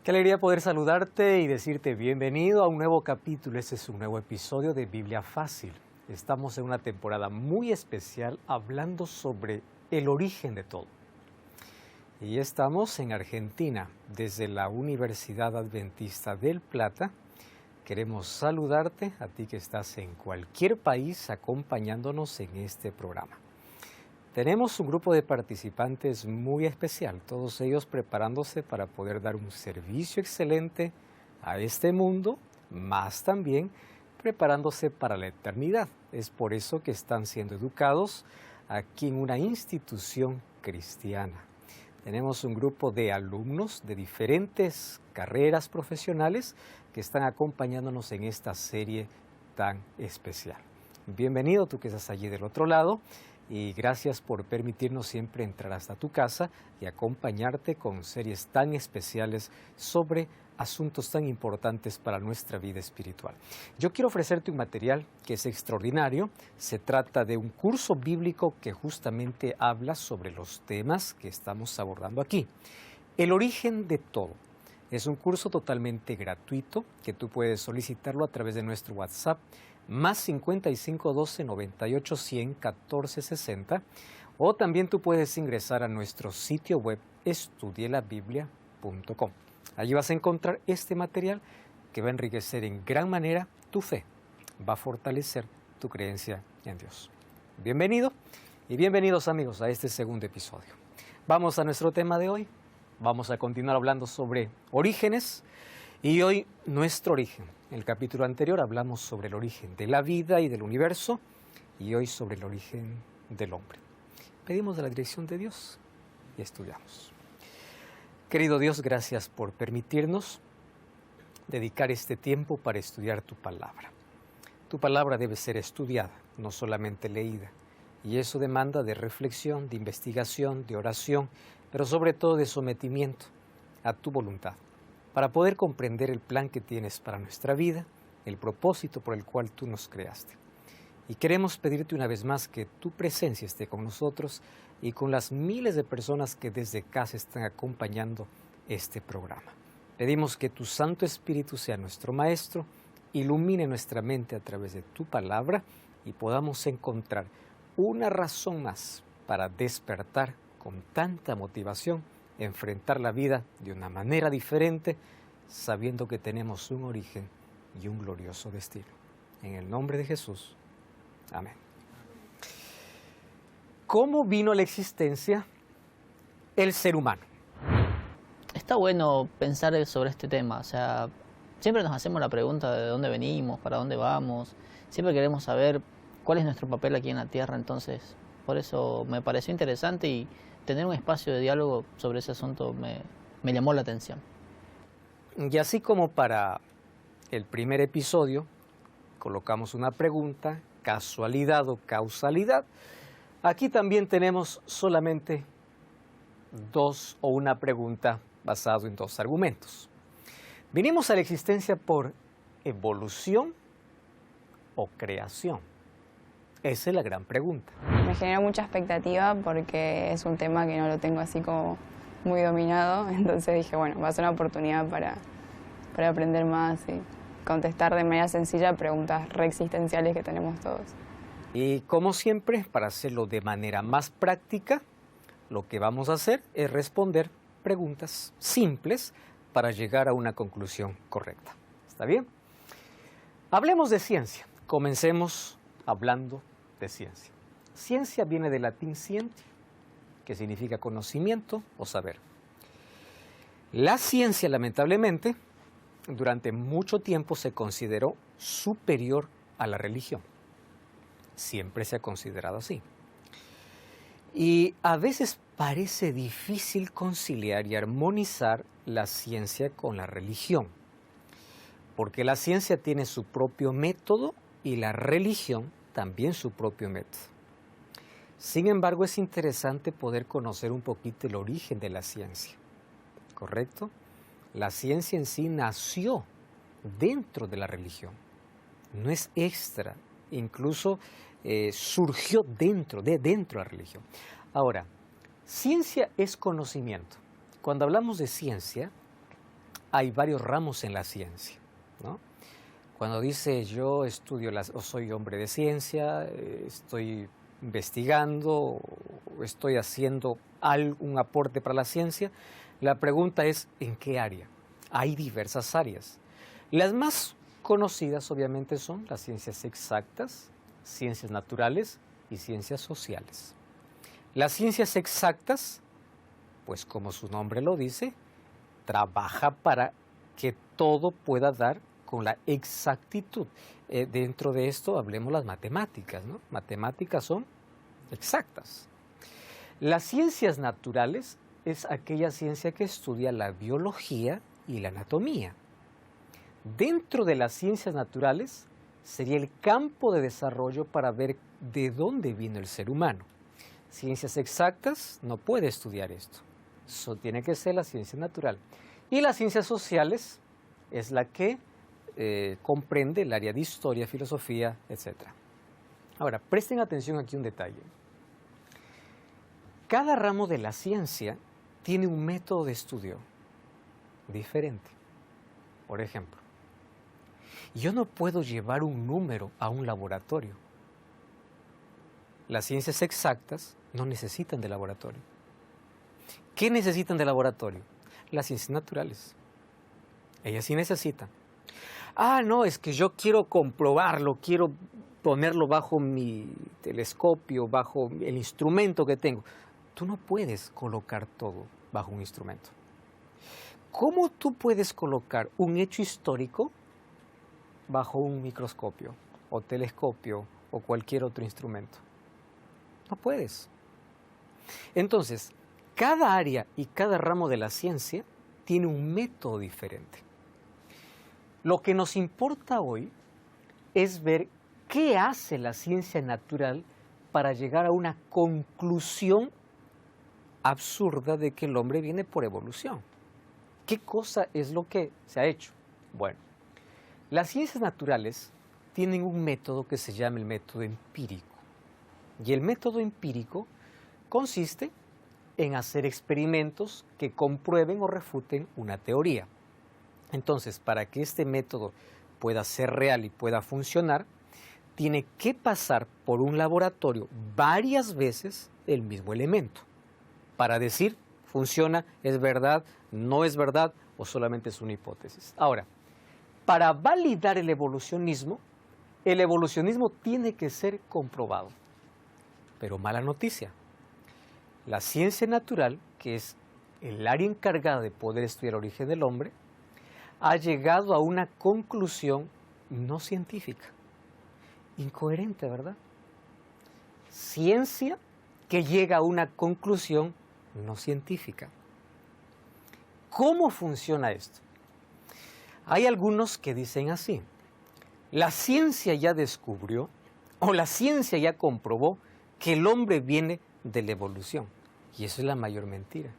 Qué alegría poder saludarte y decirte bienvenido a un nuevo capítulo. Este es un nuevo episodio de Biblia Fácil. Estamos en una temporada muy especial hablando sobre el origen de todo. Y estamos en Argentina, desde la Universidad Adventista del Plata. Queremos saludarte, a ti que estás en cualquier país acompañándonos en este programa. Tenemos un grupo de participantes muy especial, todos ellos preparándose para poder dar un servicio excelente a este mundo, más también preparándose para la eternidad. Es por eso que están siendo educados aquí en una institución cristiana. Tenemos un grupo de alumnos de diferentes carreras profesionales que están acompañándonos en esta serie tan especial. Bienvenido tú que estás allí del otro lado. Y gracias por permitirnos siempre entrar hasta tu casa y acompañarte con series tan especiales sobre asuntos tan importantes para nuestra vida espiritual. Yo quiero ofrecerte un material que es extraordinario. Se trata de un curso bíblico que justamente habla sobre los temas que estamos abordando aquí. El origen de todo. Es un curso totalmente gratuito que tú puedes solicitarlo a través de nuestro WhatsApp más 55 12 98 100 14 60, o también tú puedes ingresar a nuestro sitio web estudielabiblia.com. Allí vas a encontrar este material que va a enriquecer en gran manera tu fe, va a fortalecer tu creencia en Dios. Bienvenido y bienvenidos amigos a este segundo episodio. Vamos a nuestro tema de hoy. Vamos a continuar hablando sobre orígenes. Y hoy nuestro origen. En el capítulo anterior hablamos sobre el origen de la vida y del universo, y hoy sobre el origen del hombre. Pedimos de la dirección de Dios y estudiamos. Querido Dios, gracias por permitirnos dedicar este tiempo para estudiar tu palabra. Tu palabra debe ser estudiada, no solamente leída, y eso demanda de reflexión, de investigación, de oración, pero sobre todo de sometimiento a tu voluntad, para poder comprender el plan que tienes para nuestra vida, el propósito por el cual tú nos creaste. Y queremos pedirte una vez más que tu presencia esté con nosotros y con las miles de personas que desde casa están acompañando este programa. Pedimos que tu Santo Espíritu sea nuestro Maestro, ilumine nuestra mente a través de tu palabra y podamos encontrar una razón más para despertar con tanta motivación, enfrentar la vida de una manera diferente, sabiendo que tenemos un origen y un glorioso destino. En el nombre de Jesús. Amén. ¿Cómo vino a la existencia el ser humano? Está bueno pensar sobre este tema, o sea, siempre nos hacemos la pregunta de dónde venimos, para dónde vamos, siempre queremos saber cuál es nuestro papel aquí en la Tierra, entonces por eso me pareció interesante y tener un espacio de diálogo sobre ese asunto me llamó la atención. Y así como para el primer episodio colocamos una pregunta, casualidad o causalidad, aquí también tenemos solamente una pregunta basada en dos argumentos. ¿Vinimos a la existencia por evolución o creación? Esa es la gran pregunta. Me generó mucha expectativa porque es un tema que no lo tengo así como muy dominado, entonces dije, bueno, va a ser una oportunidad para aprender más y contestar de manera sencilla preguntas reexistenciales que tenemos todos. Y como siempre, para hacerlo de manera más práctica, lo que vamos a hacer es responder preguntas simples para llegar a una conclusión correcta. ¿Está bien? Hablemos de ciencia. Comencemos hablando de ciencia. Ciencia viene del latín scientia, que significa conocimiento o saber. La ciencia, lamentablemente, durante mucho tiempo se consideró superior a la religión. Siempre se ha considerado así. Y a veces parece difícil conciliar y armonizar la ciencia con la religión, porque la ciencia tiene su propio método y la religión también su propio método. Sin embargo, es interesante poder conocer un poquito el origen de la ciencia, ¿correcto? La ciencia en sí nació dentro de la religión, no es extra, incluso surgió dentro de la religión. Ahora, ciencia es conocimiento. Cuando hablamos de ciencia, hay varios ramos en la ciencia, ¿no? Cuando dice yo estudio, o soy hombre de ciencia, estoy investigando, o estoy haciendo un aporte para la ciencia, la pregunta es ¿en qué área? Hay diversas áreas. Las más conocidas obviamente son las ciencias exactas, ciencias naturales y ciencias sociales. Las ciencias exactas, pues como su nombre lo dice, trabaja para que todo pueda dar con la exactitud. Dentro de esto hablemos las matemáticas, ¿no? Matemáticas son exactas. Las ciencias naturales es aquella ciencia que estudia la biología y la anatomía. Dentro de las ciencias naturales sería el campo de desarrollo para ver de dónde vino el ser humano. Ciencias exactas no puede estudiar esto. Eso tiene que ser la ciencia natural. Y las ciencias sociales es la que comprende el área de historia, filosofía, etc. Ahora, presten atención aquí un detalle. Cada ramo de la ciencia tiene un método de estudio diferente. Por ejemplo, yo no puedo llevar un número a un laboratorio. Las ciencias exactas no necesitan de laboratorio. ¿Qué necesitan de laboratorio? Las ciencias naturales. Ellas sí necesitan. Ah, no, es que yo quiero comprobarlo, quiero ponerlo bajo mi telescopio, bajo el instrumento que tengo. Tú no puedes colocar todo bajo un instrumento. ¿Cómo tú puedes colocar un hecho histórico bajo un microscopio o telescopio o cualquier otro instrumento? No puedes. Entonces, cada área y cada ramo de la ciencia tiene un método diferente. Lo que nos importa hoy es ver qué hace la ciencia natural para llegar a una conclusión absurda de que el hombre viene por evolución. ¿Qué cosa es lo que se ha hecho? Bueno, las ciencias naturales tienen un método que se llama el método empírico. Y el método empírico consiste en hacer experimentos que comprueben o refuten una teoría. Entonces, para que este método pueda ser real y pueda funcionar, tiene que pasar por un laboratorio varias veces el mismo elemento para decir, funciona, es verdad, no es verdad o solamente es una hipótesis. Ahora, para validar el evolucionismo tiene que ser comprobado. Pero mala noticia, la ciencia natural, que es el área encargada de poder estudiar el origen del hombre, ha llegado a una conclusión no científica. Incoherente, ¿verdad? Ciencia que llega a una conclusión no científica. ¿Cómo funciona esto? Hay algunos que dicen así: la ciencia ya descubrió o la ciencia ya comprobó que el hombre viene de la evolución. Y eso es la mayor mentira.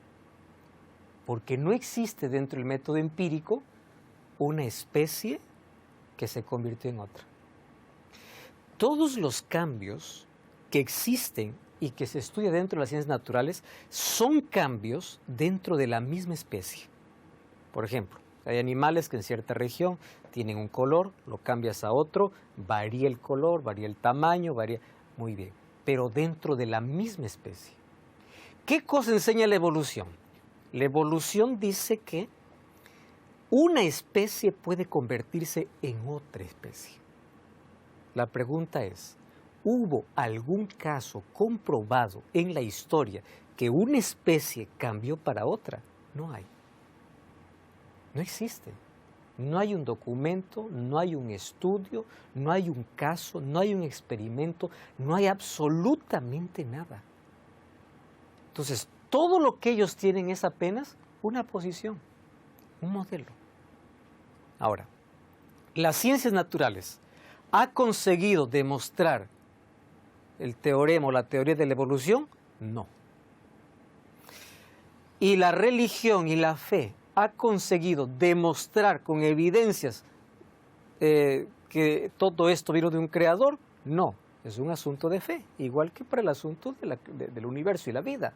Porque no existe dentro del método empírico una especie que se convirtió en otra. Todos los cambios que existen y que se estudian dentro de las ciencias naturales son cambios dentro de la misma especie. Por ejemplo, hay animales que en cierta región tienen un color, lo cambias a otro, varía el color, varía el tamaño, varía... Muy bien, pero dentro de la misma especie. ¿Qué cosa enseña la evolución? La evolución dice que una especie puede convertirse en otra especie. La pregunta es, ¿hubo algún caso comprobado en la historia que una especie cambió para otra? No hay. No existe. No hay un documento, no hay un estudio, no hay un caso, no hay un experimento, no hay absolutamente nada. Entonces, todo lo que ellos tienen es apenas una posición, un modelo. Ahora, las ciencias naturales ¿ha conseguido demostrar el teorema o la teoría de la evolución? No. ¿Y la religión y la fe ha conseguido demostrar con evidencias que todo esto vino de un creador? No, es un asunto de fe, igual que para el asunto del universo y la vida.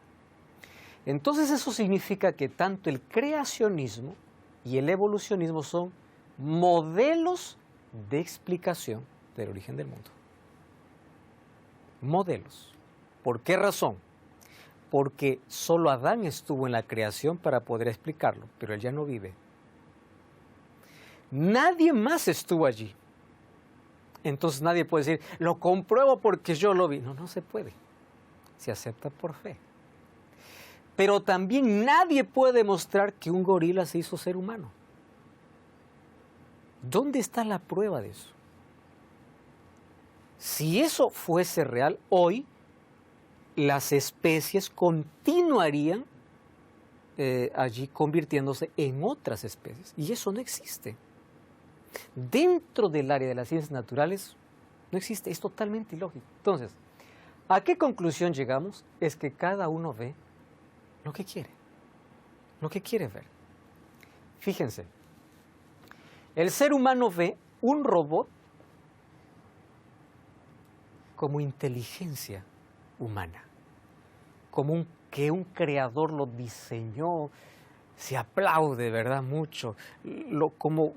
Entonces eso significa que tanto el creacionismo y el evolucionismo son modelos de explicación del origen del mundo. Modelos. ¿Por qué razón? Porque solo Adán estuvo en la creación para poder explicarlo, pero él ya no vive. Nadie más estuvo allí. Entonces nadie puede decir, lo compruebo porque yo lo vi. No, no se puede. Se acepta por fe. Pero también nadie puede demostrar que un gorila se hizo ser humano. ¿Dónde está la prueba de eso? Si eso fuese real, hoy las especies continuarían allí convirtiéndose en otras especies. Y eso no existe. Dentro del área de las ciencias naturales no existe, es totalmente ilógico. Entonces, ¿a qué conclusión llegamos? Es que cada uno ve lo que quiere ver. Fíjense, el ser humano ve un robot como inteligencia humana, como que un creador lo diseñó, se aplaude, ¿verdad? Mucho, como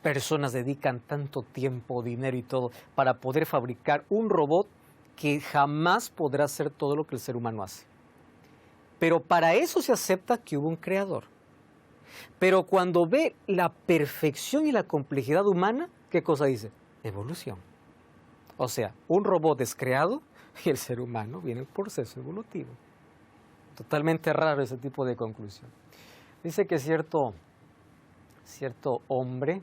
personas dedican tanto tiempo, dinero y todo para poder fabricar un robot que jamás podrá hacer todo lo que el ser humano hace. Pero para eso se acepta que hubo un creador. Pero cuando ve la perfección y la complejidad humana, ¿qué cosa dice? Evolución. O sea, un robot es creado y el ser humano viene en el proceso evolutivo. Totalmente raro ese tipo de conclusión. Dice que cierto hombre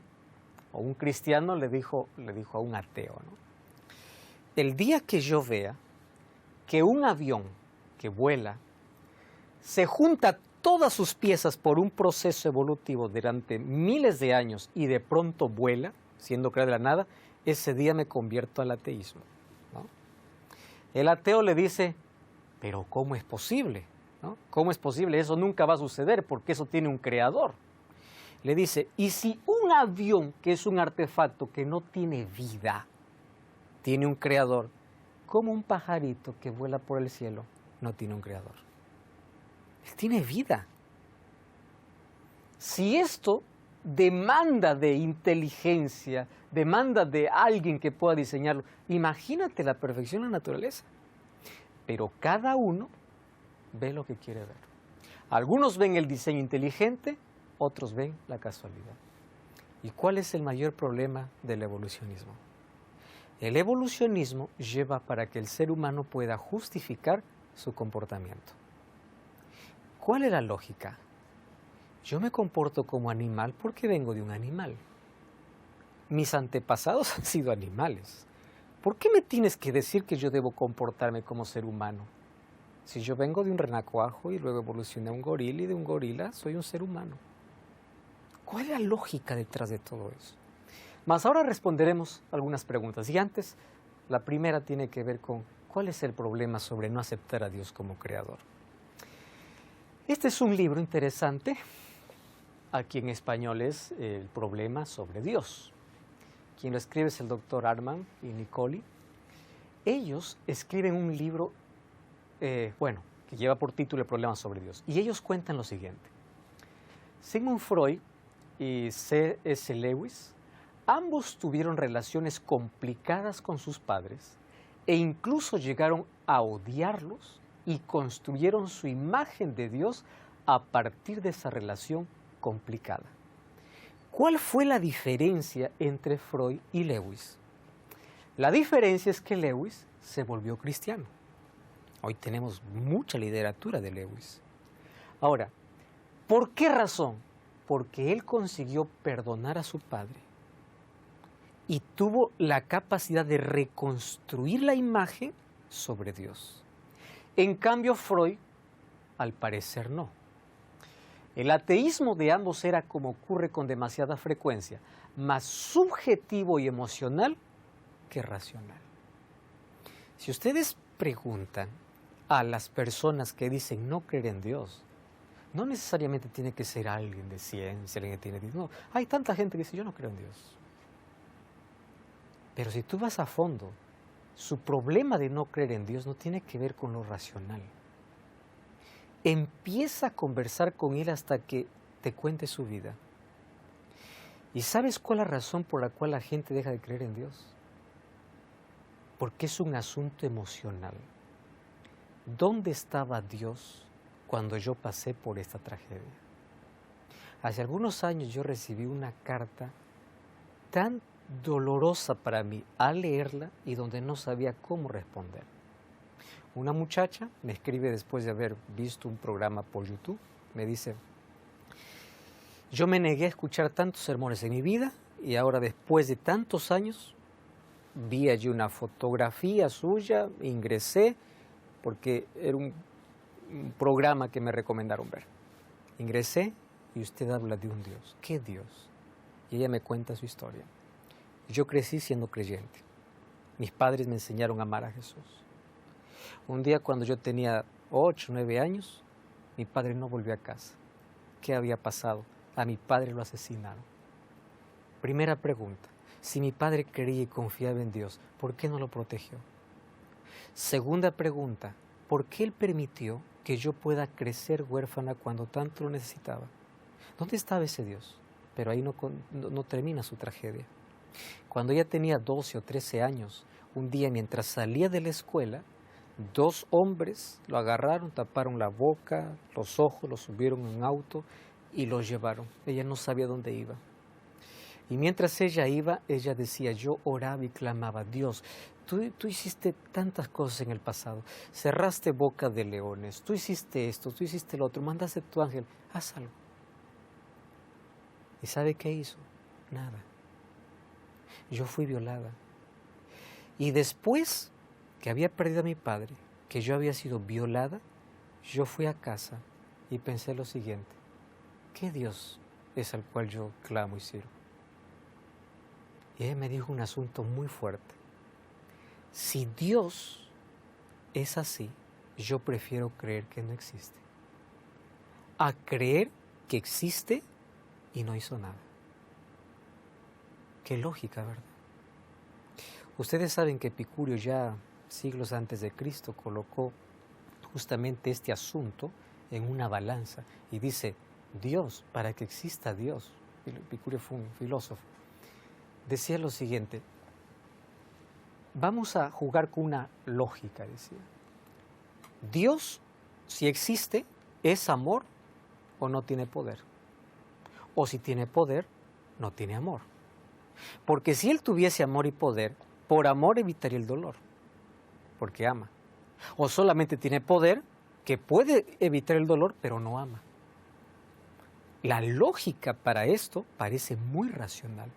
o un cristiano le dijo a un ateo, ¿no? El día que yo vea que un avión que vuela se junta todas sus piezas por un proceso evolutivo durante miles de años y de pronto vuela, siendo creado de la nada, ese día me convierto al ateísmo, ¿no? El ateo le dice, pero ¿cómo es posible? ¿No? ¿Cómo es posible? Eso nunca va a suceder porque eso tiene un creador. Le dice, ¿y si un avión, que es un artefacto que no tiene vida, tiene un creador, cómo un pajarito que vuela por el cielo no tiene un creador? Él tiene vida. Si esto demanda de inteligencia, demanda de alguien que pueda diseñarlo, imagínate la perfección de la naturaleza. Pero cada uno ve lo que quiere ver. Algunos ven el diseño inteligente, otros ven la casualidad. ¿Y cuál es el mayor problema del evolucionismo? El evolucionismo lleva para que el ser humano pueda justificar su comportamiento. ¿Cuál es la lógica? Yo me comporto como animal porque vengo de un animal. Mis antepasados han sido animales. ¿Por qué me tienes que decir que yo debo comportarme como ser humano? Si yo vengo de un renacuajo y luego evolucioné a un gorila y de un gorila soy un ser humano. ¿Cuál es la lógica detrás de todo eso? Más ahora responderemos algunas preguntas. Y antes, la primera tiene que ver con ¿cuál es el problema sobre no aceptar a Dios como creador? Este es un libro interesante. Aquí en español es El problema sobre Dios. Quien lo escribe es el doctor Arman y Nicoli. Ellos escriben un libro, que lleva por título El problema sobre Dios. Y ellos cuentan lo siguiente. Sigmund Freud y C.S. Lewis, ambos tuvieron relaciones complicadas con sus padres e incluso llegaron a odiarlos y construyeron su imagen de Dios a partir de esa relación complicada. ¿Cuál fue la diferencia entre Freud y Lewis? La diferencia es que Lewis se volvió cristiano. Hoy tenemos mucha literatura de Lewis. Ahora, ¿por qué razón? Porque él consiguió perdonar a su padre y tuvo la capacidad de reconstruir la imagen sobre Dios. En cambio, Freud, al parecer, no. El ateísmo de ambos era, como ocurre con demasiada frecuencia, más subjetivo y emocional que racional. Si ustedes preguntan a las personas que dicen no creer en Dios, no necesariamente tiene que ser alguien de ciencia, alguien que tiene... No, hay tanta gente que dice yo no creo en Dios. Pero si tú vas a fondo, su problema de no creer en Dios no tiene que ver con lo racional. Empieza a conversar con él hasta que te cuente su vida. ¿Y sabes cuál es la razón por la cual la gente deja de creer en Dios? Porque es un asunto emocional. ¿Dónde estaba Dios cuando yo pasé por esta tragedia? Hace algunos años yo recibí una carta tan dolorosa para mí al leerla y donde no sabía cómo responder. Una muchacha me escribe después de haber visto un programa por YouTube, me dice: yo me negué a escuchar tantos sermones en mi vida y ahora después de tantos años vi allí una fotografía suya, ingresé porque era un programa que me recomendaron ver. Ingresé y usted habla de un Dios. ¿Qué Dios? Y ella me cuenta su historia. Yo crecí siendo creyente. Mis padres me enseñaron a amar a Jesús. Un día cuando yo tenía 8, 9 años, mi padre no volvió a casa. ¿Qué había pasado? A mi padre lo asesinaron. Primera pregunta: si mi padre creía y confiaba en Dios, ¿por qué no lo protegió? Segunda pregunta: ¿por qué Él permitió que yo pueda crecer huérfana cuando tanto lo necesitaba? ¿Dónde estaba ese Dios? Pero ahí no termina su tragedia. Cuando ella tenía 12 o 13 años, un día mientras salía de la escuela, 2 hombres lo agarraron, taparon la boca, los ojos, lo subieron en un auto y lo llevaron. Ella no sabía dónde iba. Y mientras ella iba, ella decía: yo oraba y clamaba: Dios, tú hiciste tantas cosas en el pasado, cerraste boca de leones, tú hiciste esto, tú hiciste lo otro, mandaste tu ángel, haz algo. ¿Y sabe qué hizo? Nada. Yo fui violada. Y después que había perdido a mi padre, que yo había sido violada, yo fui a casa y pensé lo siguiente: ¿qué Dios es al cual yo clamo y sirvo? Y ella me dijo un asunto muy fuerte: si Dios es así, yo prefiero creer que no existe, a creer que existe y no hizo nada. Qué lógica, ¿verdad? Ustedes saben que Epicurio ya siglos antes de Cristo colocó justamente este asunto en una balanza y dice: Dios, para que exista Dios, Epicurio fue un filósofo, decía lo siguiente: vamos a jugar con una lógica, decía. Dios, si existe, ¿es amor o no tiene poder? O si tiene poder, no tiene amor. Porque si Él tuviese amor y poder, por amor evitaría el dolor, porque ama. O solamente tiene poder, que puede evitar el dolor, pero no ama. La lógica para esto parece muy racional.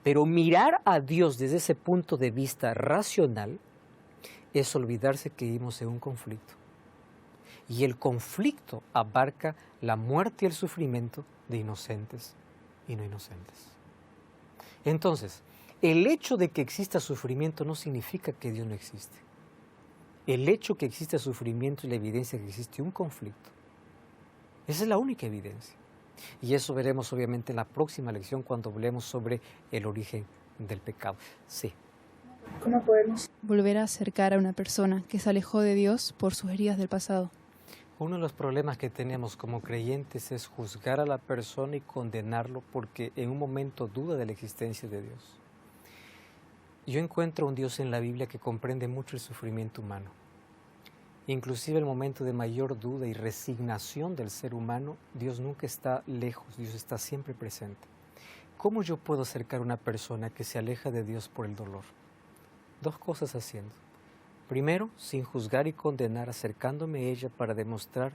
Pero mirar a Dios desde ese punto de vista racional es olvidarse que vivimos en un conflicto. Y el conflicto abarca la muerte y el sufrimiento de inocentes y no inocentes. Entonces, el hecho de que exista sufrimiento no significa que Dios no existe. El hecho que exista sufrimiento es la evidencia de que existe un conflicto. Esa es la única evidencia. Y eso veremos obviamente en la próxima lección cuando hablemos sobre el origen del pecado. Sí. ¿Cómo podemos volver a acercar a una persona que se alejó de Dios por sus heridas del pasado? Uno de los problemas que tenemos como creyentes es juzgar a la persona y condenarlo porque en un momento duda de la existencia de Dios. Yo encuentro un Dios en la Biblia que comprende mucho el sufrimiento humano. Inclusive el momento de mayor duda y resignación del ser humano, Dios nunca está lejos, Dios está siempre presente. ¿Cómo yo puedo acercar a una persona que se aleja de Dios por el dolor? 2 cosas haciendo. Primero, sin juzgar y condenar, acercándome a ella para demostrar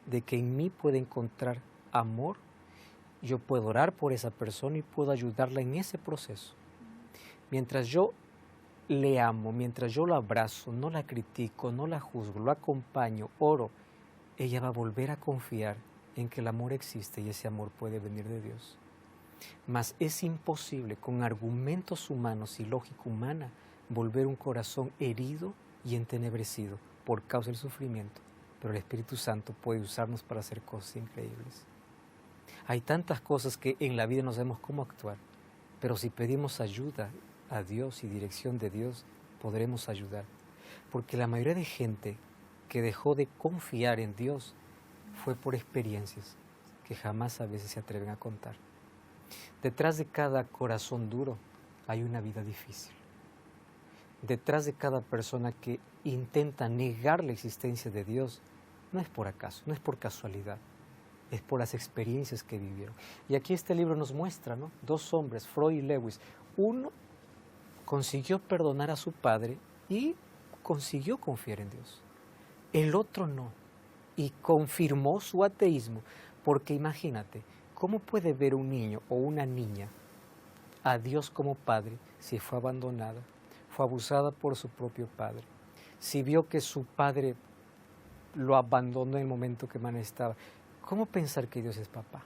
de que en mí puede encontrar amor. Yo puedo orar por esa persona y puedo ayudarla en ese proceso. Mientras yo le amo, mientras yo la abrazo, no la critico, no la juzgo, lo acompaño, oro, ella va a volver a confiar en que el amor existe y ese amor puede venir de Dios. Mas es imposible con argumentos humanos y lógica humana volver un corazón herido y entenebrecido por causa del sufrimiento, pero el Espíritu Santo puede usarnos para hacer cosas increíbles. Hay tantas cosas que en la vida no sabemos cómo actuar, pero si pedimos ayuda a Dios y dirección de Dios, podremos ayudar. Porque la mayoría de gente que dejó de confiar en Dios fue por experiencias que jamás a veces se atreven a contar. Detrás de cada corazón duro hay una vida difícil. Detrás de cada persona que intenta negar la existencia de Dios, no es por acaso, no es por casualidad, es por las experiencias que vivieron. Y aquí este libro nos muestra, ¿no? Dos hombres, Freud y Lewis. Uno consiguió perdonar a su padre y consiguió confiar en Dios. El otro no, y confirmó su ateísmo, porque imagínate, ¿cómo puede ver un niño o una niña a Dios como padre si fue abandonada, fue abusada por su propio padre, si vio que su padre lo abandonó en el momento que man estaba? ¿Cómo pensar que Dios es papá?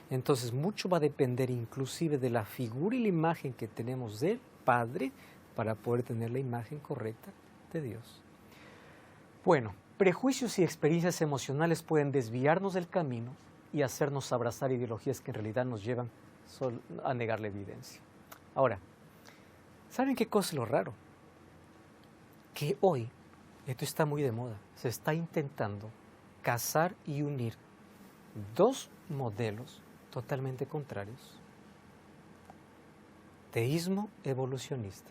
Entonces mucho va a depender inclusive de la figura y la imagen que tenemos del Padre para poder tener la imagen correcta de Dios. Bueno, prejuicios y experiencias emocionales pueden desviarnos del camino y hacernos abrazar ideologías que en realidad nos llevan a negar la evidencia. Ahora, ¿saben qué cosa es lo raro? Que hoy, esto está muy de moda, se está intentando casar y unir dos modelos totalmente contrarios. Teísmo evolucionista,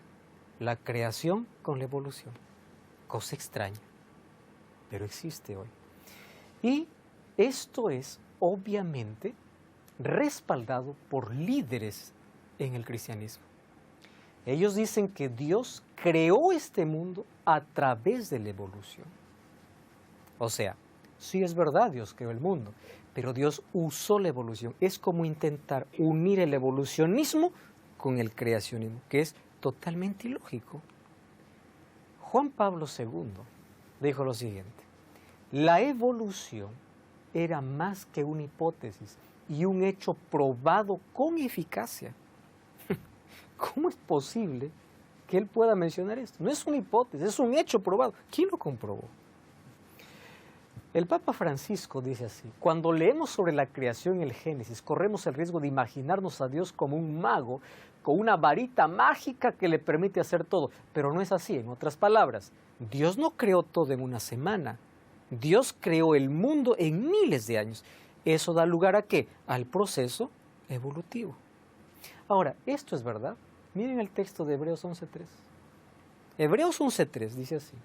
la creación con la evolución, cosa extraña, pero existe hoy. Y esto es obviamente respaldado por líderes en el cristianismo. Ellos dicen que Dios creó este mundo a través de la evolución. O sea, sí es verdad, Dios creó el mundo, pero Dios usó la evolución. Es como intentar unir el evolucionismo con el creacionismo, que es totalmente ilógico. Juan Pablo II dijo lo siguiente: la evolución era más que una hipótesis y un hecho probado con eficacia. ¿Cómo es posible que él pueda mencionar esto? No es una hipótesis, es un hecho probado. ¿Quién lo comprobó? El Papa Francisco dice así: cuando leemos sobre la creación en el Génesis, corremos el riesgo de imaginarnos a Dios como un mago con una varita mágica que le permite hacer todo. Pero no es así. En otras palabras, Dios no creó todo en una semana. Dios creó el mundo en miles de años. Eso da lugar ¿a qué? Al proceso evolutivo. Ahora, ¿esto es verdad? Miren el texto de Hebreos 11.3. Hebreos 11.3 dice así: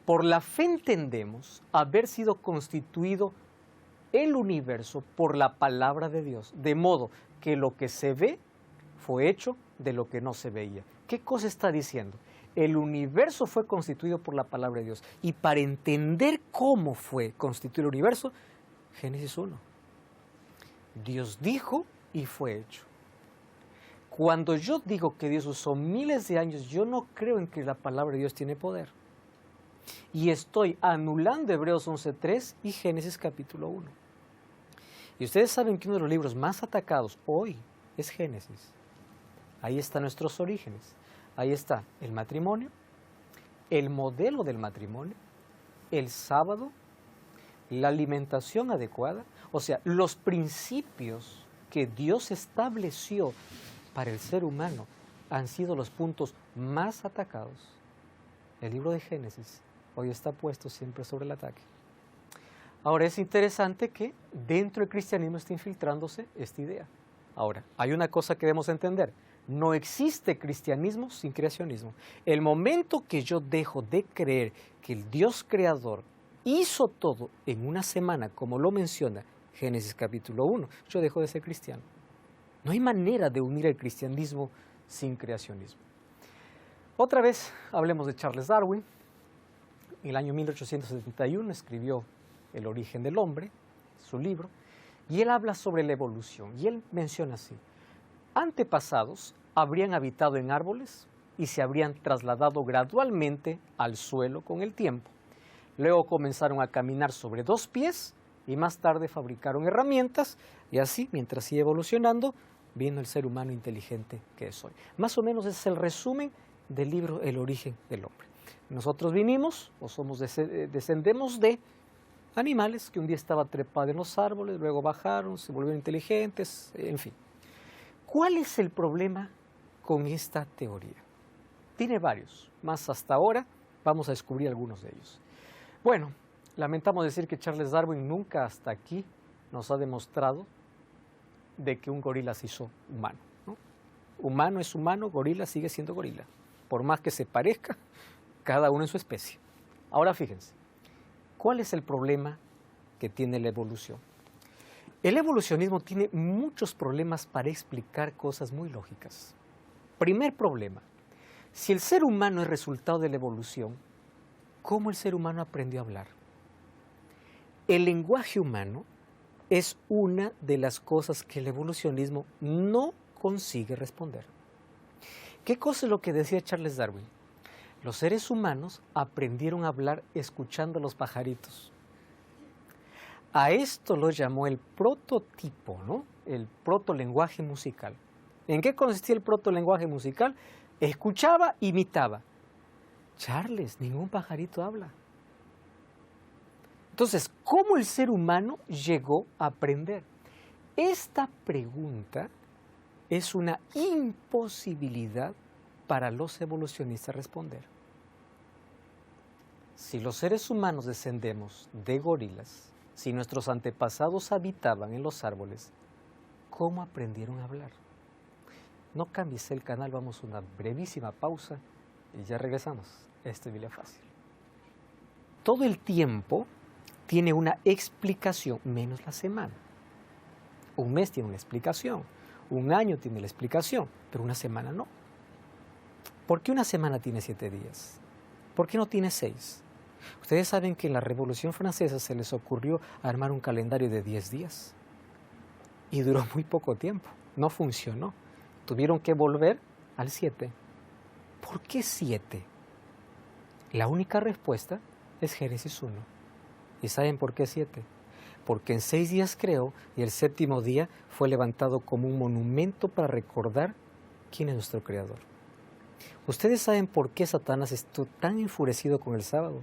por la fe entendemos haber sido constituido el universo por la palabra de Dios, de modo que lo que se ve fue hecho de lo que no se veía. ¿Qué cosa está diciendo? El universo fue constituido por la palabra de Dios. Y para entender cómo fue constituido el universo, Génesis 1. Dios dijo y fue hecho. Cuando yo digo que Dios usó miles de años, yo no creo en que la palabra de Dios tiene poder. Y estoy anulando Hebreos 11.3 y Génesis capítulo 1. Y ustedes saben que uno de los libros más atacados hoy es Génesis. Ahí están nuestros orígenes. Ahí está el matrimonio, el modelo del matrimonio, el sábado, la alimentación adecuada, o sea, los principios que Dios estableció para el ser humano han sido los puntos más atacados. El libro de Génesis hoy está puesto siempre sobre el ataque. Ahora es interesante que dentro del cristianismo está infiltrándose esta idea. Ahora, hay una cosa que debemos entender: no existe cristianismo sin creacionismo. El momento que yo dejo de creer que el Dios creador hizo todo en una semana, como lo menciona Génesis capítulo 1, yo dejo de ser cristiano. No hay manera de unir el cristianismo sin creacionismo. Otra vez hablemos de Charles Darwin. En el año 1871 escribió El origen del hombre, su libro, y él habla sobre la evolución. Y él menciona así: antepasados habrían habitado en árboles y se habrían trasladado gradualmente al suelo con el tiempo. Luego comenzaron a caminar sobre dos pies y más tarde fabricaron herramientas, y así, mientras sigue evolucionando, vino el ser humano inteligente que es hoy. Más o menos ese es el resumen del libro El origen del hombre. Nosotros vinimos o descendemos de animales que un día estaban trepados en los árboles, luego bajaron, se volvieron inteligentes, en fin. ¿Cuál es el problema con esta teoría? Tiene varios, más hasta ahora vamos a descubrir algunos de ellos. Bueno, lamentamos decir que Charles Darwin nunca hasta aquí nos ha demostrado de que un gorila se hizo humano, ¿no? Humano es humano, gorila sigue siendo gorila. Por más que se parezca, cada uno en su especie. Ahora fíjense, ¿cuál es el problema que tiene la evolución? El evolucionismo tiene muchos problemas para explicar cosas muy lógicas. Primer problema, si el ser humano es resultado de la evolución, ¿cómo el ser humano aprendió a hablar? El lenguaje humano es una de las cosas que el evolucionismo no consigue responder. ¿Qué cosa es lo que decía Charles Darwin? Los seres humanos aprendieron a hablar escuchando a los pajaritos. A esto lo llamó el prototipo, ¿no? El protolenguaje musical. ¿En qué consistía el protolenguaje musical? Escuchaba, imitaba. Charles, ningún pajarito habla. Entonces, ¿cómo el ser humano llegó a aprender? Esta pregunta es una imposibilidad para los evolucionistas responder. Si los seres humanos descendemos de gorilas, si nuestros antepasados habitaban en los árboles, ¿cómo aprendieron a hablar? No cambies el canal, vamos a una brevísima pausa y ya regresamos. Esto es Biblia Fácil. Todo el tiempo tiene una explicación, menos la semana. Un mes tiene una explicación, un año tiene la explicación, pero una semana no. ¿Por qué una semana tiene 7 días? ¿Por qué no tiene 6? Ustedes saben que en la Revolución Francesa se les ocurrió armar un calendario de 10 días y duró muy poco tiempo, no funcionó. Tuvieron que volver al 7. ¿Por qué 7? La única respuesta es Génesis 1. ¿Y saben por qué 7? Porque en 6 días creó y el 7º día fue levantado como un monumento para recordar quién es nuestro Creador. ¿Ustedes saben por qué Satanás estuvo tan enfurecido con el sábado?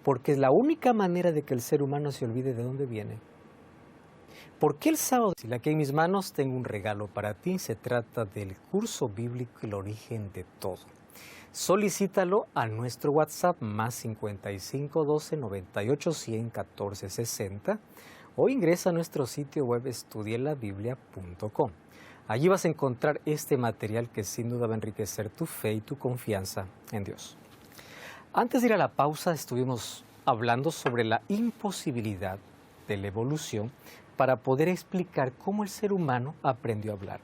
Porque es la única manera de que el ser humano se olvide de dónde viene. ¿Por qué el sábado? Aquí en mis manos tengo un regalo para ti. Se trata del curso bíblico El origen de todo. Solicítalo a nuestro WhatsApp más 55 12 98 100 14 60 o ingresa a nuestro sitio web estudielabiblia.com. Allí vas a encontrar este material que sin duda va a enriquecer tu fe y tu confianza en Dios. Antes de ir a la pausa estuvimos hablando sobre la imposibilidad de la evolución para poder explicar cómo el ser humano aprendió a hablar.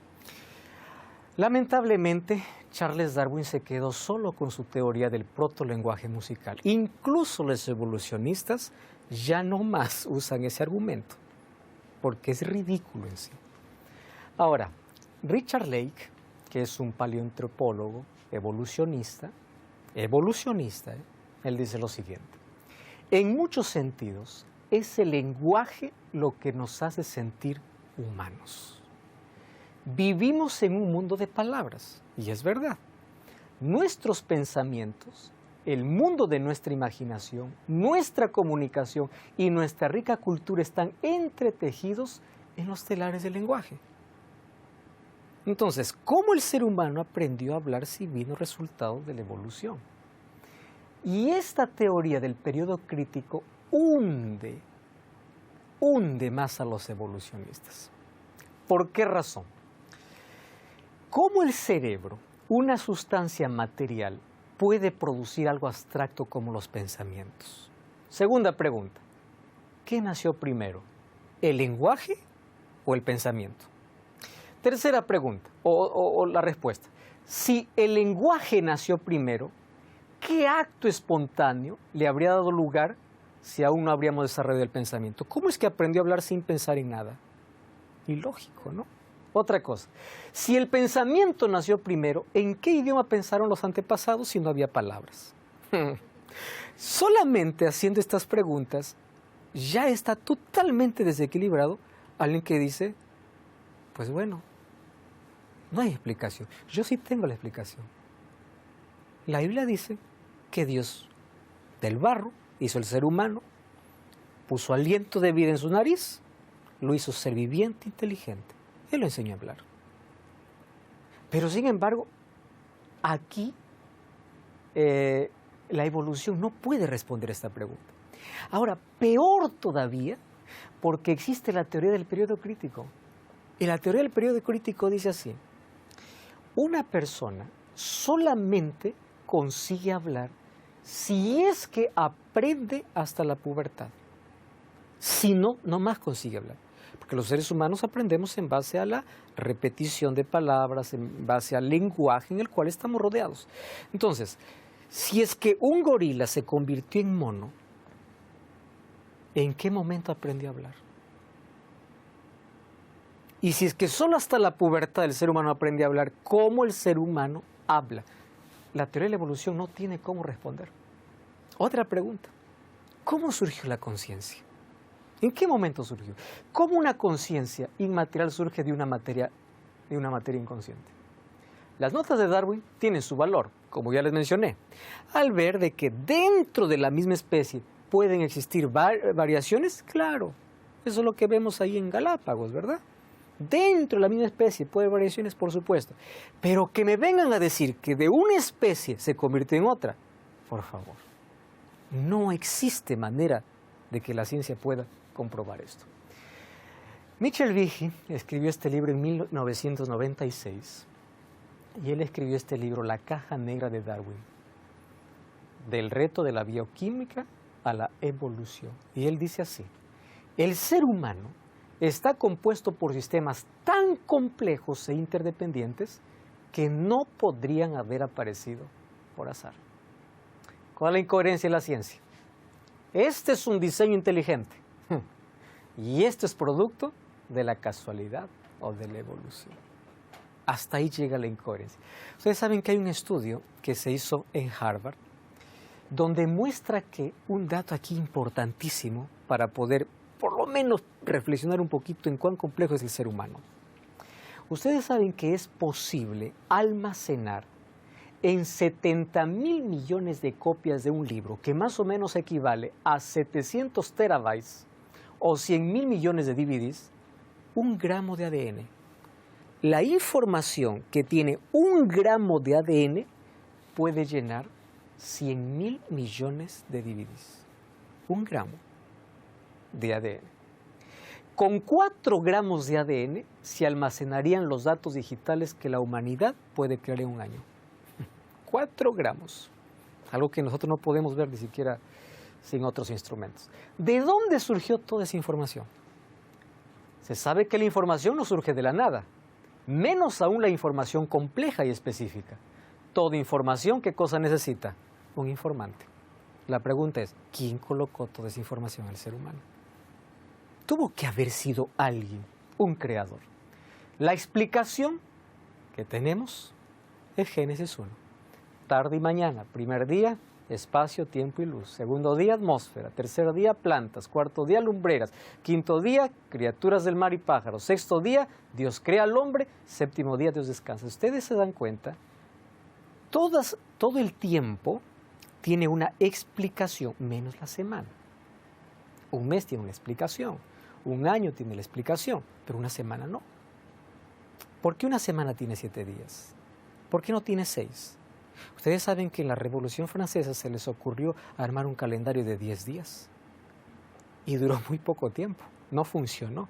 Lamentablemente, Charles Darwin se quedó solo con su teoría del protolenguaje musical. Incluso los evolucionistas ya no más usan ese argumento, porque es ridículo en sí. Ahora, Richard Lake, que es un paleoantropólogo evolucionista, él dice lo siguiente: en muchos sentidos, es el lenguaje lo que nos hace sentir humanos. Vivimos en un mundo de palabras, y es verdad. Nuestros pensamientos, el mundo de nuestra imaginación, nuestra comunicación y nuestra rica cultura están entretejidos en los telares del lenguaje. Entonces, ¿cómo el ser humano aprendió a hablar si vino resultado de la evolución? Y esta teoría del periodo crítico hunde más a los evolucionistas. ¿Por qué razón? ¿Cómo el cerebro, una sustancia material, puede producir algo abstracto como los pensamientos? Segunda pregunta, ¿qué nació primero? ¿El lenguaje o el pensamiento? Tercera pregunta, o la respuesta. Si el lenguaje nació primero, ¿qué acto espontáneo le habría dado lugar si aún no habríamos desarrollado el pensamiento? ¿Cómo es que aprendió a hablar sin pensar en nada? Ilógico, ¿no? Otra cosa, si el pensamiento nació primero, ¿en qué idioma pensaron los antepasados si no había palabras? Solamente haciendo estas preguntas ya está totalmente desequilibrado alguien que dice, pues bueno, no hay explicación. Yo sí tengo la explicación. La Biblia dice que Dios del barro hizo el ser humano, puso aliento de vida en su nariz, lo hizo ser viviente, inteligente. Él lo enseñó a hablar. Pero sin embargo, aquí la evolución no puede responder a esta pregunta. Ahora, peor todavía, porque existe la teoría del periodo crítico. Y la teoría del periodo crítico dice así: una persona solamente consigue hablar si es que aprende hasta la pubertad. Si no, no más consigue hablar. Porque los seres humanos aprendemos en base a la repetición de palabras, en base al lenguaje en el cual estamos rodeados. Entonces, si es que un gorila se convirtió en mono, ¿en qué momento aprendió a hablar? Y si es que solo hasta la pubertad el ser humano aprende a hablar, ¿cómo el ser humano habla? La teoría de la evolución no tiene cómo responder. Otra pregunta: ¿cómo surgió la conciencia? ¿En qué momento surgió? ¿Cómo una conciencia inmaterial surge de una materia inconsciente? Las notas de Darwin tienen su valor, como ya les mencioné, al ver de que dentro de la misma especie pueden existir variaciones. Claro, eso es lo que vemos ahí en Galápagos, ¿verdad? Dentro de la misma especie puede haber variaciones, por supuesto. Pero que me vengan a decir que de una especie se convierte en otra, por favor. No existe manera de que la ciencia pueda comprobar esto. Michel Vighi escribió este libro en 1996 y él escribió este libro, La caja negra de Darwin, del reto de la bioquímica a la evolución. Y él dice así: el ser humano está compuesto por sistemas tan complejos e interdependientes que no podrían haber aparecido por azar. ¿Cuál es la incoherencia de la ciencia? Este es un diseño inteligente y esto es producto de la casualidad o de la evolución. Hasta ahí llega la incoherencia. Ustedes saben que hay un estudio que se hizo en Harvard donde muestra que un dato aquí importantísimo para poder por lo menos reflexionar un poquito en cuán complejo es el ser humano. Ustedes saben que es posible almacenar en 70.000 millones de copias de un libro, que más o menos equivale a 700 terabytes o 100.000 millones de DVDs, 1 gramo de ADN. La información que tiene 1 gramo de ADN puede llenar 100.000 millones de DVDs. 1 gramo de ADN. Con 4 gramos de ADN se almacenarían los datos digitales que la humanidad puede crear en un año. 4 gramos, algo que nosotros no podemos ver ni siquiera sin otros instrumentos. ¿De dónde surgió toda esa información? Se sabe que la información no surge de la nada, menos aún la información compleja y específica. Toda información, ¿qué cosa necesita? Un informante. La pregunta es, ¿quién colocó toda esa información al ser humano? Tuvo que haber sido alguien, un creador. La explicación que tenemos es Génesis 1. Tarde y mañana, primer día, espacio, tiempo y luz. Segundo día, atmósfera. Tercer día, plantas. Cuarto día, lumbreras. Quinto día, criaturas del mar y pájaros. Sexto día, Dios crea al hombre. Séptimo día, Dios descansa. Ustedes se dan cuenta, todo el tiempo tiene una explicación, menos la semana. Un mes tiene una explicación, un año tiene la explicación, pero una semana no. ¿Por qué una semana tiene 7 días? ¿Por qué no tiene 6? Ustedes saben que en la Revolución Francesa se les ocurrió armar un calendario de 10 días y duró muy poco tiempo, no funcionó.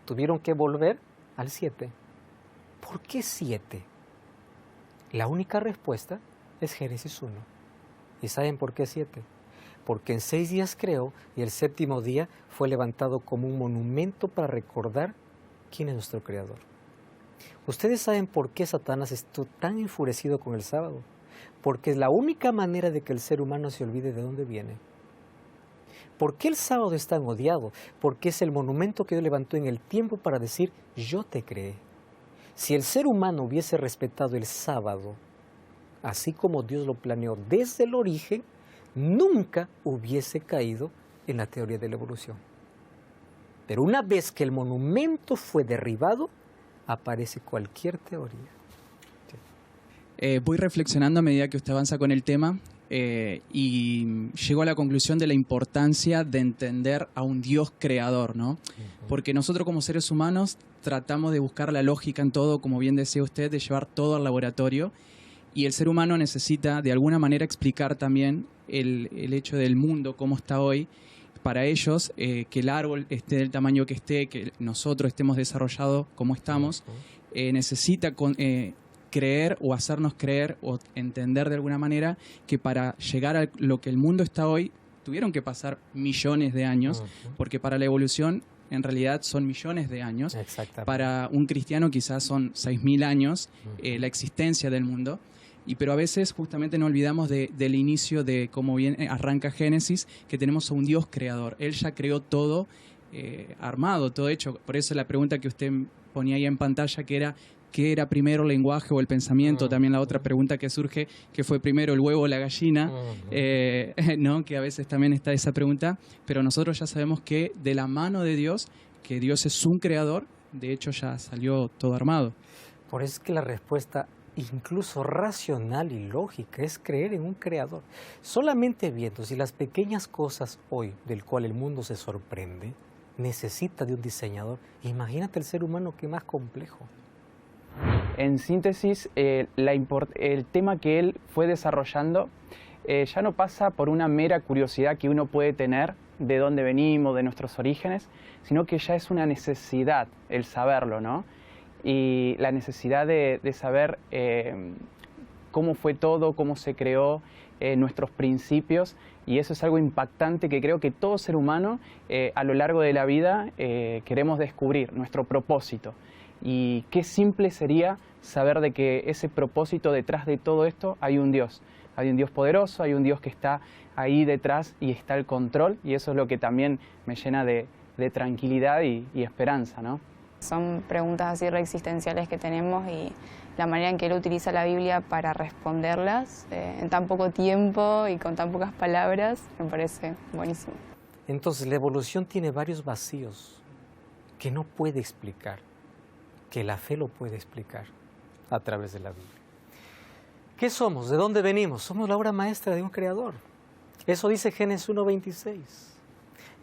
Tuvieron que volver al 7. ¿Por qué 7? La única respuesta es Génesis 1. ¿Y saben por qué 7? Porque en 6 días creó y el séptimo día fue levantado como un monumento para recordar quién es nuestro Creador. ¿Ustedes saben por qué Satanás estuvo tan enfurecido con el sábado? Porque es la única manera de que el ser humano se olvide de dónde viene. ¿Por qué el sábado es tan odiado? Porque es el monumento que Dios levantó en el tiempo para decir, yo te creé. Si el ser humano hubiese respetado el sábado, así como Dios lo planeó desde el origen, nunca hubiese caído en la teoría de la evolución. Pero una vez que el monumento fue derribado, aparece cualquier teoría. Voy reflexionando a medida que usted avanza con el tema y llego a la conclusión de la importancia de entender a un Dios creador, ¿no? Porque nosotros como seres humanos tratamos de buscar la lógica en todo, como bien decía usted, de llevar todo al laboratorio, y el ser humano necesita de alguna manera explicar también el hecho del mundo, cómo está hoy, para ellos, que el árbol esté del tamaño que esté, que nosotros estemos desarrollados como estamos, necesita creer o hacernos creer o entender de alguna manera que para llegar a lo que el mundo está hoy, tuvieron que pasar millones de años, porque para la evolución en realidad son millones de años. Exactamente. Para un cristiano quizás son 6.000 años la existencia del mundo. Pero a veces justamente nos olvidamos del inicio de cómo bien arranca Génesis, que tenemos a un Dios creador. Él ya creó todo armado, todo hecho. Por eso la pregunta que usted ponía ahí en pantalla, que era ¿qué era primero, el lenguaje o el pensamiento? También la otra pregunta que surge, ¿qué fue primero, el huevo o la gallina? ¿No? Que a veces también está esa pregunta. Pero nosotros ya sabemos que de la mano de Dios, que Dios es un creador, de hecho ya salió todo armado. Por eso es que la respuesta, incluso racional y lógica, es creer en un creador. Solamente viendo si las pequeñas cosas hoy del cual el mundo se sorprende necesita de un diseñador, imagínate el ser humano que más complejo. En síntesis, el tema que él fue desarrollando ya no pasa por una mera curiosidad que uno puede tener de dónde venimos, de nuestros orígenes, sino que ya es una necesidad el saberlo, ¿no? Y la necesidad de saber cómo fue todo, cómo se creó, nuestros principios, y eso es algo impactante que creo que todo ser humano a lo largo de la vida queremos descubrir, nuestro propósito. Y qué simple sería saber de que ese propósito, detrás de todo esto hay un Dios poderoso, hay un Dios que está ahí detrás y está al control, y eso es lo que también me llena de tranquilidad y esperanza, ¿no? Son preguntas así reexistenciales que tenemos, y la manera en que él utiliza la Biblia para responderlas en tan poco tiempo y con tan pocas palabras me parece buenísimo. Entonces la evolución tiene varios vacíos que no puede explicar, que la fe lo puede explicar a través de la Biblia. ¿Qué somos? ¿De dónde venimos? Somos la obra maestra de un creador. Eso dice Génesis 1:26.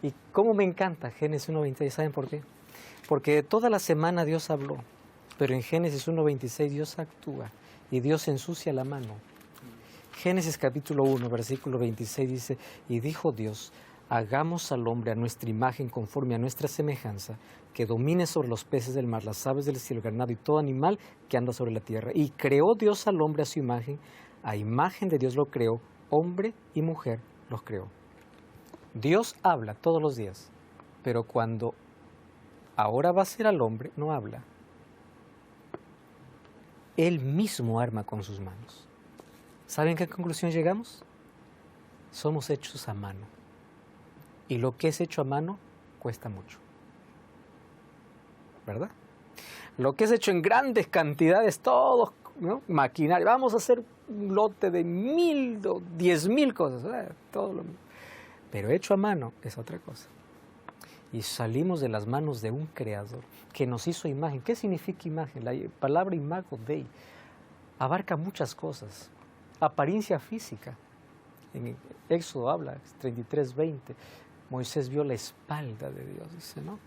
Y cómo me encanta Génesis 1:26, ¿saben por qué? Porque toda la semana Dios habló, pero en Génesis 1:26 Dios actúa y Dios ensucia la mano. Génesis capítulo 1, versículo 26 dice, y dijo Dios, hagamos al hombre a nuestra imagen conforme a nuestra semejanza, que domine sobre los peces del mar, las aves del cielo, el ganado y todo animal que anda sobre la tierra. Y creó Dios al hombre a imagen de Dios lo creó, hombre y mujer los creó. Dios habla todos los días, pero cuando ahora va a ser al hombre, no habla. Él mismo arma con sus manos. ¿Saben a qué conclusión llegamos? Somos hechos a mano. Y lo que es hecho a mano cuesta mucho. ¿Verdad? Lo que es hecho en grandes cantidades, todos, ¿no? Maquinaria. Vamos a hacer un lote de 1,000 o 10,000 cosas. Todo lo mismo. Pero hecho a mano es otra cosa. Y salimos de las manos de un creador que nos hizo imagen. ¿Qué significa imagen? La palabra imago Dei abarca muchas cosas. Apariencia física. En Éxodo habla, 33:20. Moisés vio la espalda de Dios, dice, ¿no?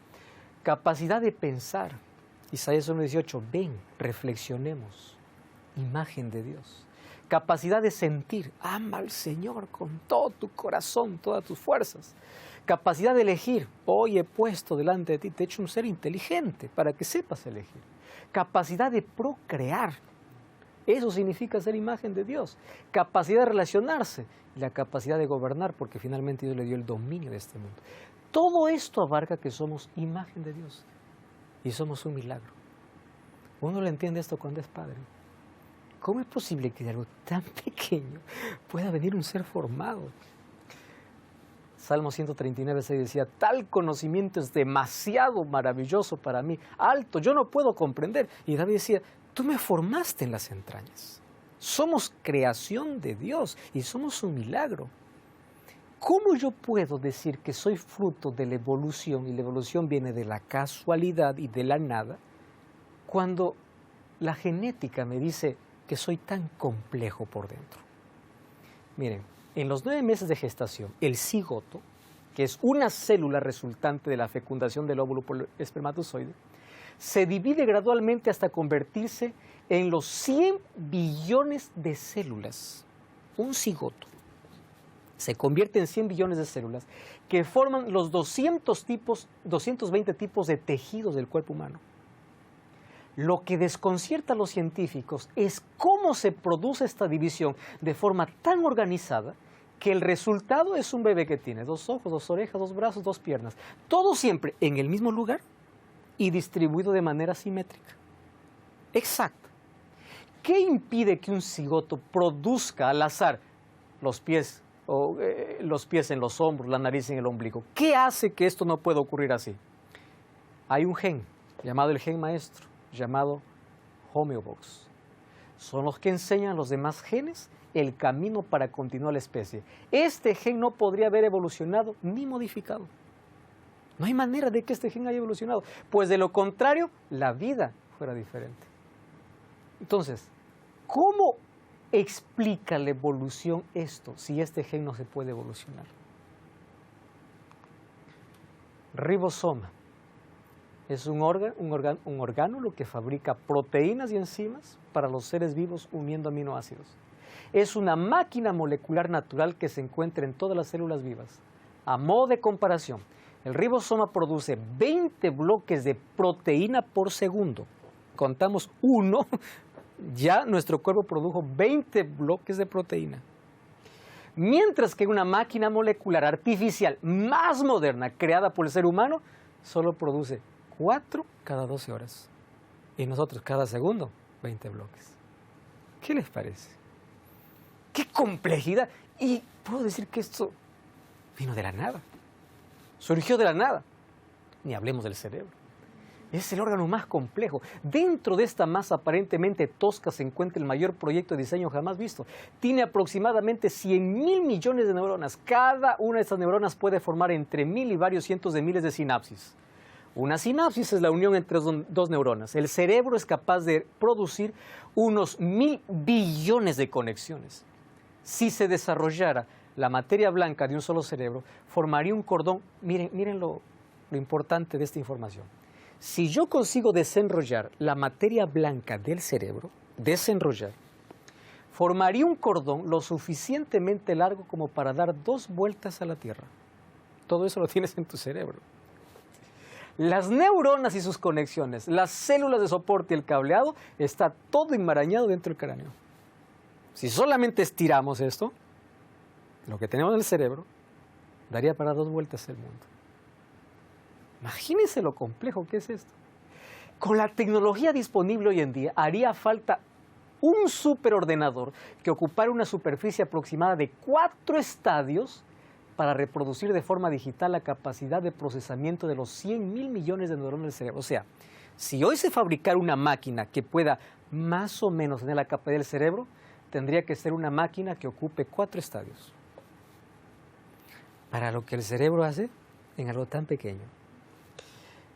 Capacidad de pensar. Isaías 1:18. Ven, reflexionemos. Imagen de Dios. Capacidad de sentir. Ama al Señor con todo tu corazón, todas tus fuerzas. Capacidad de elegir. Hoy he puesto delante de ti, te he hecho un ser inteligente para que sepas elegir. Capacidad de procrear. Eso significa ser imagen de Dios. Capacidad de relacionarse. Y la capacidad de gobernar, porque finalmente Dios le dio el dominio de este mundo. Todo esto abarca que somos imagen de Dios. Y somos un milagro. Uno le entiende esto cuando es padre. ¿Cómo es posible que de algo tan pequeño pueda venir un ser formado? Salmo 139:6 decía, tal conocimiento es demasiado maravilloso para mí, alto, yo no puedo comprender. Y David decía, tú me formaste en las entrañas. Somos creación de Dios y somos un milagro. ¿Cómo yo puedo decir que soy fruto de la evolución, y la evolución viene de la casualidad y de la nada, cuando la genética me dice que soy tan complejo por dentro? Miren, en los 9 meses de gestación, el cigoto, que es una célula resultante de la fecundación del óvulo por el espermatozoide, se divide gradualmente hasta convertirse en los 100 billones de células. Un cigoto. se convierte en 100 billones de células que forman los 220 tipos de tejidos del cuerpo humano. Lo que desconcierta a los científicos es cómo se produce esta división de forma tan organizada que el resultado es un bebé que tiene 2 ojos, 2 orejas, 2 brazos, 2 piernas. Todo siempre en el mismo lugar y distribuido de manera simétrica. Exacto. ¿Qué impide que un cigoto produzca al azar los pies en los hombros, la nariz en el ombligo? ¿Qué hace que esto no pueda ocurrir así? Hay un gen llamado el gen maestro, llamado homeobox. Son los que enseñan a los demás genes el camino para continuar la especie. Este gen no podría haber evolucionado ni modificado. No hay manera de que este gen haya evolucionado, pues de lo contrario, la vida fuera diferente. Entonces, ¿cómo explica la evolución esto si este gen no se puede evolucionar? Ribosoma es un orgánulo que fabrica proteínas y enzimas para los seres vivos uniendo aminoácidos. Es una máquina molecular natural que se encuentra en todas las células vivas. A modo de comparación, el ribosoma produce 20 bloques de proteína por segundo. Contamos uno, ya nuestro cuerpo produjo 20 bloques de proteína. Mientras que una máquina molecular artificial más moderna, creada por el ser humano, solo produce 4 cada 12 horas. Y nosotros cada segundo, 20 bloques. ¿Qué les parece? ¡Qué complejidad! Y puedo decir que esto vino de la nada. Surgió de la nada. Ni hablemos del cerebro. Es el órgano más complejo. Dentro de esta masa aparentemente tosca se encuentra el mayor proyecto de diseño jamás visto. Tiene aproximadamente 100.000 millones de neuronas. Cada una de estas neuronas puede formar entre 1.000 y varios cientos de miles de sinapsis. Una sinapsis es la unión entre dos neuronas. El cerebro es capaz de producir unos 1.000 billones de conexiones. Si se desarrollara la materia blanca de un solo cerebro, formaría un cordón. Miren lo importante de esta información. Si yo consigo desenrollar la materia blanca del cerebro, formaría un cordón lo suficientemente largo como para dar 2 vueltas a la Tierra. Todo eso lo tienes en tu cerebro. Las neuronas y sus conexiones, las células de soporte y el cableado, está todo enmarañado dentro del cráneo. Si solamente estiramos esto, lo que tenemos en el cerebro, daría para 2 vueltas el mundo. Imagínense lo complejo que es esto. Con la tecnología disponible hoy en día, haría falta un superordenador que ocupara una superficie aproximada de 4 estadios para reproducir de forma digital la capacidad de procesamiento de los 100.000 millones de neuronas del cerebro. O sea, si hoy se fabricara una máquina que pueda más o menos tener la capacidad del cerebro, tendría que ser una máquina que ocupe 4 estadios. Para lo que el cerebro hace en algo tan pequeño.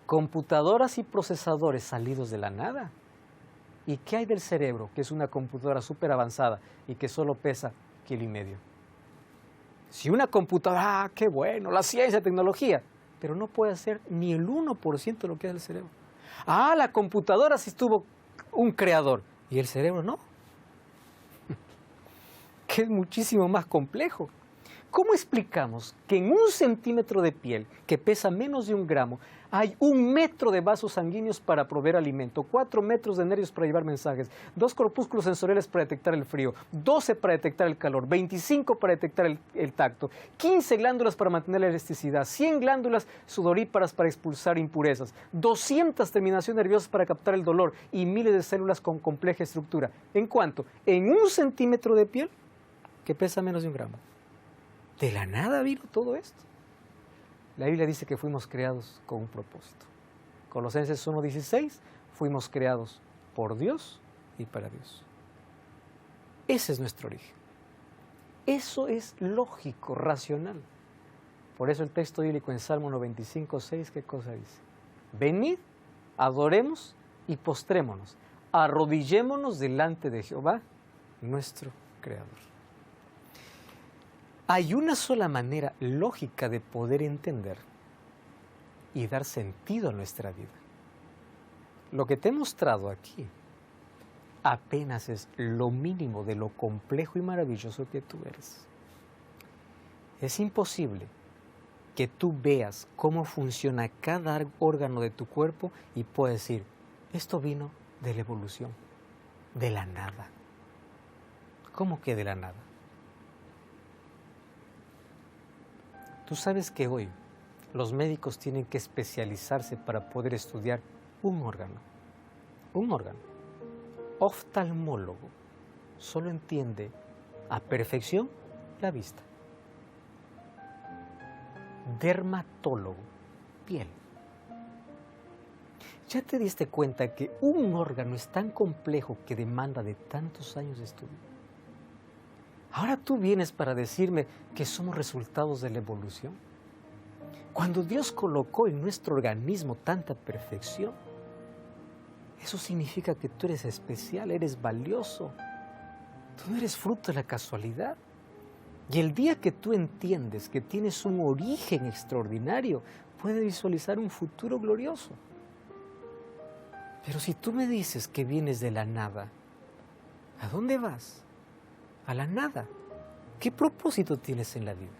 Computadoras y procesadores salidos de la nada. ¿Y qué hay del cerebro, que es una computadora súper avanzada y que solo pesa 1,5 kilos? Si una computadora, qué bueno, la ciencia y tecnología, pero no puede hacer ni el 1% de lo que es el cerebro. La computadora sí tuvo un creador y el cerebro no. Que es muchísimo más complejo. ¿Cómo explicamos que en 1 centímetro de piel, que pesa menos de 1 gramo, hay 1 metro de vasos sanguíneos para proveer alimento, 4 metros de nervios para llevar mensajes, 2 corpúsculos sensoriales para detectar el frío, 12 para detectar el calor, 25 para detectar el tacto, 15 glándulas para mantener la elasticidad, 100 glándulas sudoríparas para expulsar impurezas, 200 terminaciones nerviosas para captar el dolor y miles de células con compleja estructura? ¿En cuánto? En 1 centímetro de piel que pesa menos de 1 gramo. De la nada vino todo esto. La Biblia dice que fuimos creados con un propósito. Colosenses 1:16, fuimos creados por Dios y para Dios. Ese es nuestro origen. Eso es lógico, racional. Por eso el texto bíblico en Salmo 95:6, ¿qué cosa dice? Venid, adoremos y postrémonos, arrodillémonos delante de Jehová, nuestro Creador. Hay una sola manera lógica de poder entender y dar sentido a nuestra vida. Lo que te he mostrado aquí apenas es lo mínimo de lo complejo y maravilloso que tú eres. Es imposible que tú veas cómo funciona cada órgano de tu cuerpo y puedas decir, esto vino de la evolución, de la nada. ¿Cómo que de la nada? Tú sabes que hoy los médicos tienen que especializarse para poder estudiar un órgano. Un órgano. Oftalmólogo solo entiende a perfección la vista. Dermatólogo, piel. ¿Ya te diste cuenta que un órgano es tan complejo que demanda de tantos años de estudio? Ahora tú vienes para decirme que somos resultados de la evolución. Cuando Dios colocó en nuestro organismo tanta perfección, eso significa que tú eres especial, eres valioso. Tú no eres fruto de la casualidad. Y el día que tú entiendes que tienes un origen extraordinario, puedes visualizar un futuro glorioso. Pero si tú me dices que vienes de la nada, ¿a dónde vas? A la nada. ¿Qué propósito tienes en la vida?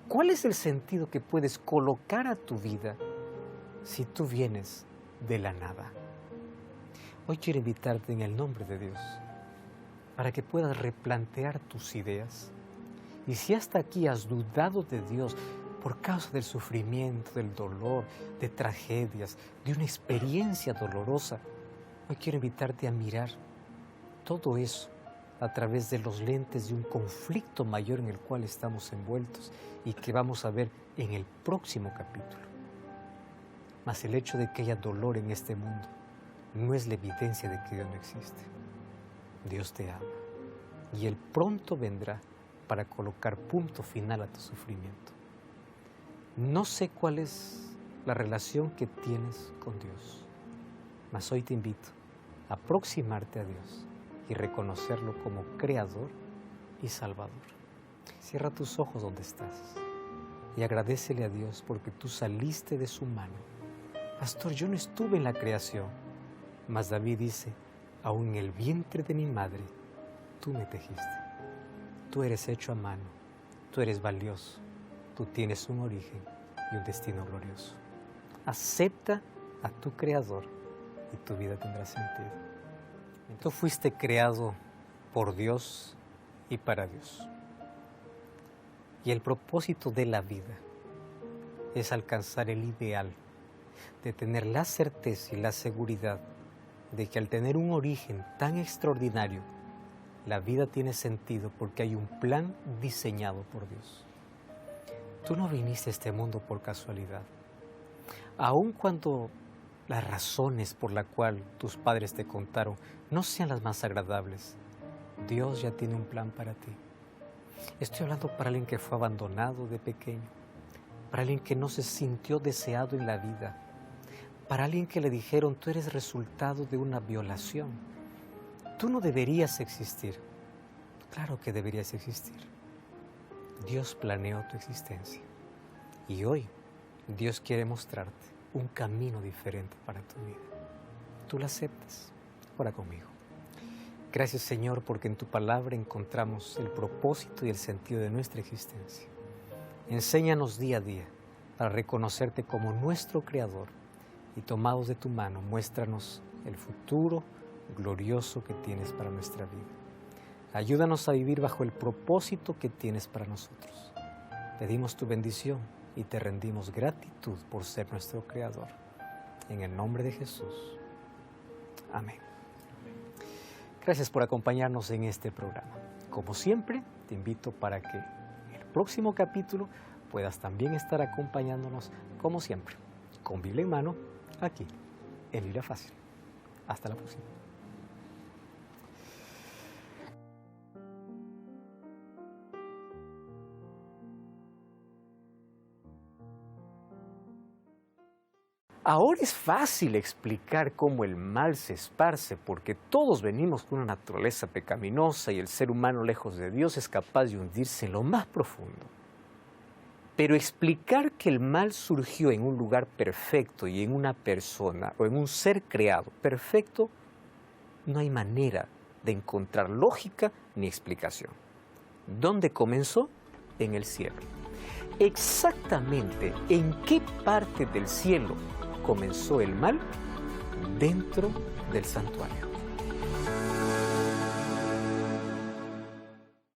¿Cuál es el sentido que puedes colocar a tu vida si tú vienes de la nada? Hoy quiero invitarte en el nombre de Dios para que puedas replantear tus ideas. Y si hasta aquí has dudado de Dios por causa del sufrimiento, del dolor, de tragedias, de una experiencia dolorosa, hoy quiero invitarte a mirar todo eso a través de los lentes de un conflicto mayor en el cual estamos envueltos y que vamos a ver en el próximo capítulo. Mas el hecho de que haya dolor en este mundo no es la evidencia de que Dios no existe. Dios te ama y Él pronto vendrá para colocar punto final a tu sufrimiento. No sé cuál es la relación que tienes con Dios, mas hoy te invito a aproximarte a Dios y reconocerlo como Creador y Salvador. Cierra tus ojos donde estás y agradécele a Dios porque tú saliste de su mano. Pastor, yo no estuve en la creación, mas David dice, aún en el vientre de mi madre, tú me tejiste. Tú eres hecho a mano, tú eres valioso, tú tienes un origen y un destino glorioso. Acepta a tu Creador y tu vida tendrá sentido. Tú fuiste creado por Dios y para Dios. Y el propósito de la vida es alcanzar el ideal de tener la certeza y la seguridad de que al tener un origen tan extraordinario, la vida tiene sentido porque hay un plan diseñado por Dios. Tú no viniste a este mundo por casualidad. Aun cuando las razones por las cuales tus padres te contaron no sean las más agradables, Dios ya tiene un plan para ti. Estoy hablando para alguien que fue abandonado de pequeño, para alguien que no se sintió deseado en la vida, para alguien que le dijeron, tú eres resultado de una violación. Tú no deberías existir. Claro que deberías existir. Dios planeó tu existencia. Y hoy Dios quiere mostrarte un camino diferente para tu vida. ¿Tú lo aceptas? Ora conmigo. Gracias, Señor, porque en tu palabra encontramos el propósito y el sentido de nuestra existencia. Enséñanos día a día para reconocerte como nuestro Creador y tomados de tu mano, muéstranos el futuro glorioso que tienes para nuestra vida. Ayúdanos a vivir bajo el propósito que tienes para nosotros. Pedimos tu bendición y te rendimos gratitud por ser nuestro Creador. En el nombre de Jesús. Amén. Gracias por acompañarnos en este programa. Como siempre, te invito para que en el próximo capítulo puedas también estar acompañándonos, como siempre, con Biblia en mano, aquí, en Biblia Fácil. Hasta la próxima. Ahora es fácil explicar cómo el mal se esparce, porque todos venimos con una naturaleza pecaminosa y el ser humano lejos de Dios es capaz de hundirse en lo más profundo. Pero explicar que el mal surgió en un lugar perfecto y en una persona o en un ser creado perfecto, no hay manera de encontrar lógica ni explicación. ¿Dónde comenzó? en el cielo. Exactamente en qué parte del cielo comenzó el mal dentro del santuario.